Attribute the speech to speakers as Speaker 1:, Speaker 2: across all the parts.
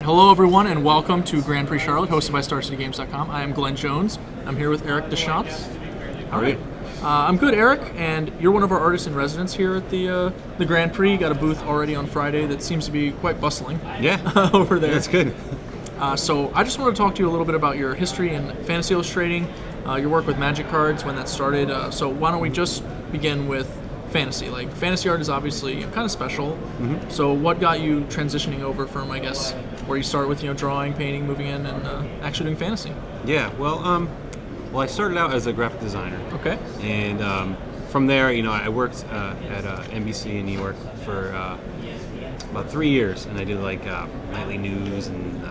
Speaker 1: Hello, everyone, and welcome to Grand Prix Charlotte, hosted by StarCityGames.com. I am Glenn Jones. I'm here with Eric Deschamps.
Speaker 2: All right.
Speaker 1: I'm good, Eric, and you're one of our artists in residence here at the Grand Prix. You got a booth already on Friday that seems to be quite bustling.
Speaker 2: Yeah.
Speaker 1: Over there.
Speaker 2: That's good.
Speaker 1: So I just want to talk to you a little bit about your history in fantasy illustrating, your work with Magic cards, when that started. So why don't we just begin with fantasy? Like, fantasy art is obviously kind of special.
Speaker 2: Mm-hmm.
Speaker 1: So what got you transitioning over from, I guess, where you start with drawing, painting, moving in, and actually doing fantasy?
Speaker 2: Yeah. Well, I started out as a graphic designer.
Speaker 1: Okay.
Speaker 2: And from there, I worked at NBC in New York for about 3 years, and I did like nightly news and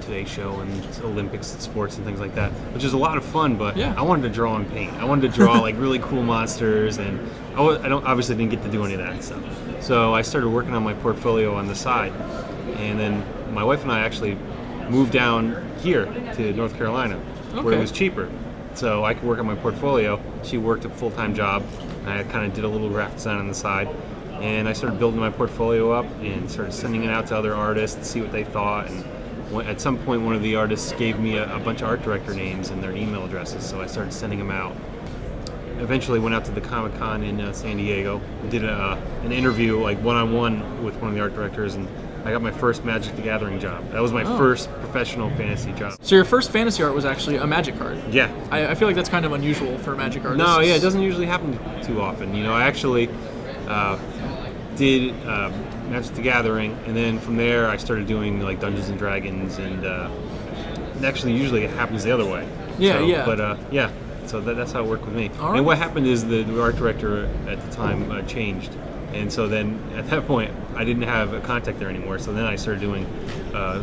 Speaker 2: Today Show and Olympics and sports and things like that, which is a lot of fun. But
Speaker 1: yeah.
Speaker 2: I wanted to draw and paint. I wanted to draw like really cool monsters, and obviously didn't get to do any of that stuff. So I started working on my portfolio on the side, and then my wife and I actually moved down here to North Carolina, where it was cheaper. So I could work on my portfolio. She worked a full-time job, and I kind of did a little graphic design on the side. And I started building my portfolio up and started sending it out to other artists to see what they thought. And at some point, one of the artists gave me a bunch of art director names and their email addresses, so I started sending them out. Eventually went out to the Comic-Con in San Diego, did an interview, like one-on-one with one of the art directors, and I got my first Magic the Gathering job. That was my first professional fantasy job.
Speaker 1: So your first fantasy art was actually a Magic card?
Speaker 2: Yeah.
Speaker 1: I feel like that's kind of unusual for Magic artists.
Speaker 2: No, yeah, it doesn't usually happen too often. I actually did Magic the Gathering, and then from there I started doing like Dungeons and Dragons, and actually usually it happens the other way.
Speaker 1: Yeah, yeah.
Speaker 2: But yeah, so that's how it worked with me.
Speaker 1: All right.
Speaker 2: And what happened is the art director at the time changed, and so then at that point I didn't have a contact there anymore. So then I started doing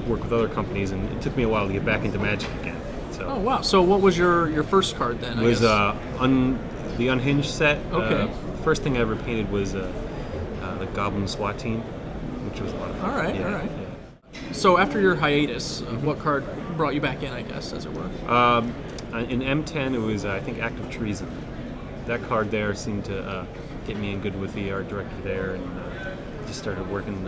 Speaker 2: work with other companies, and it took me a while to get back into Magic again. So.
Speaker 1: Oh wow! So what was your first card then?
Speaker 2: It was the Unhinged set.
Speaker 1: Okay.
Speaker 2: The first thing I ever painted was the Goblin SWAT team, which was a lot of fun.
Speaker 1: All right,
Speaker 2: yeah,
Speaker 1: all right.
Speaker 2: Yeah.
Speaker 1: So after your hiatus, what card brought you back in, I guess, as it were?
Speaker 2: In M10, it was, I think, Act of Treason. That card there seemed to get me in good with the art director there, and just started working.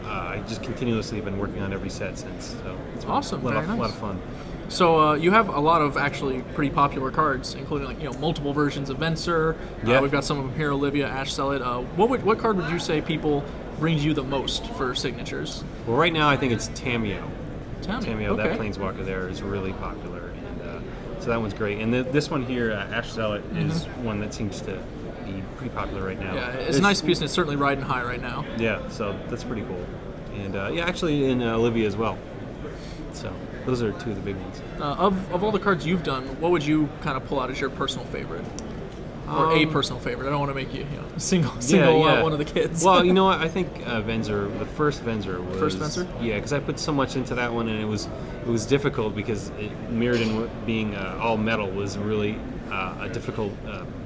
Speaker 2: I just continuously have been working on every set since. So it's
Speaker 1: awesome.
Speaker 2: A lot of fun.
Speaker 1: So you have a lot of actually pretty popular cards, including multiple versions of Venser.
Speaker 2: Yeah.
Speaker 1: We've got some of them here: Olivia, Ash Sellet. What card would you say people bring to you the most for signatures?
Speaker 2: Well, right now I think it's Tameo.
Speaker 1: Tameo,
Speaker 2: okay.
Speaker 1: that
Speaker 2: Planeswalker there is really popular, and so that one's great. And this one here, Ash Sellet, is one that seems to be pretty popular right now.
Speaker 1: Yeah, it's a nice piece, and it's certainly riding high right now.
Speaker 2: Yeah, so that's pretty cool. And yeah, actually in Olivia as well. So those are two of the big ones.
Speaker 1: Of all the cards you've done, what would you kind of pull out as your personal favorite? Or a personal favorite? I don't want to make you single one of the kids.
Speaker 2: Well, you know what? I think Venser, the first Venser was...
Speaker 1: First Venser?
Speaker 2: Yeah, because I put so much into that one, and it was difficult because Mirrodin being all metal was really a difficult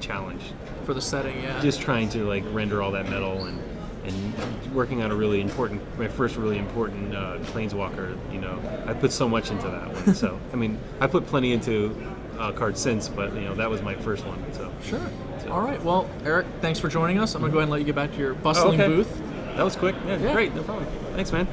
Speaker 2: challenge.
Speaker 1: For the setting, yeah.
Speaker 2: Just trying to like render all that metal and working on my first really important Planeswalker, I put so much into that one. So, I mean, I put plenty into cards since, but, that was my first one. So
Speaker 1: Sure. All right. Well, Eric, thanks for joining us. I'm going to go ahead and let you get back to your bustling booth.
Speaker 2: That was quick. Yeah,
Speaker 1: Yeah.
Speaker 2: Great. No problem. Thanks, man.